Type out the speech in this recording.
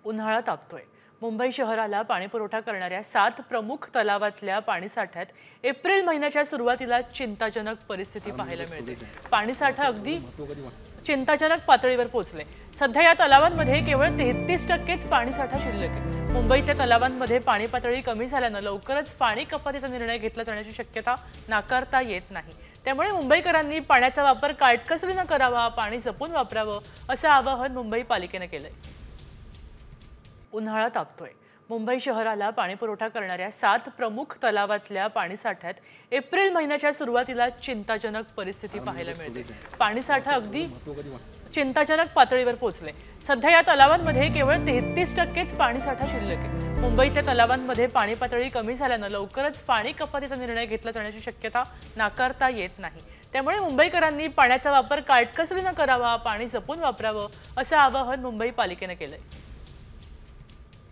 उन्हाळा तापतोय। मुंबई शहराला पाणीपुरवठा करणाऱ्या 7 प्रमुख तलावातल्या पाणीसाठ्यात एप्रिल महिन्याच्या सुरुवातीला चिंताजनक परिस्थिती पाहायला मिळते। पाणीसाठा अगदी चिंताजनक पातळीवर पोहोचले। सध्या या तलावांमध्ये केवळ 33% पाणीसाठा शिल्लक आहे। मुंबईतल्या तलावांमध्ये पाणी पातळी कमी झाल्यानं लवकरच पाणी कपातीचा निर्णय घेतला जाण्याची शक्यता नाकारता येत नाही। त्यामुळे मुंबईकरांनी पाण्याचा वापर काटकसरीने करावा, पाणी जपून वापरावं असं आवाहन मुंबई पालिकेने केलंय। उन्हाळा तापतोय। मुंबई शहराला पाणीपुरवठा करणाऱ्या 7 प्रमुख तलावातल्या पाणीसाठ्यात एप्रिल महिन्याच्या सुरुवातीला चिंताजनक परिस्थिती पाहायला मिळते। पाणीसाठा अगदी चिंताजनक पातळीवर पोहोचले। सध्या या तलावांमध्ये केवळ 33% पाणीसाठा शिल्लक आहे। मुंबईतल्या तलावांमध्ये पाणी पातळी कमी झाल्यानं लवकरच पाणी कपातीचा निर्णय घेतला जाण्याची शक्यता नाकारता येत नाही। त्यामुळे मुंबईकरांनी पाण्याचा वापर काटकसरीने करावा, पाणी जपून वापरावं असं आवाहन मुंबई पालिकेने केलंय।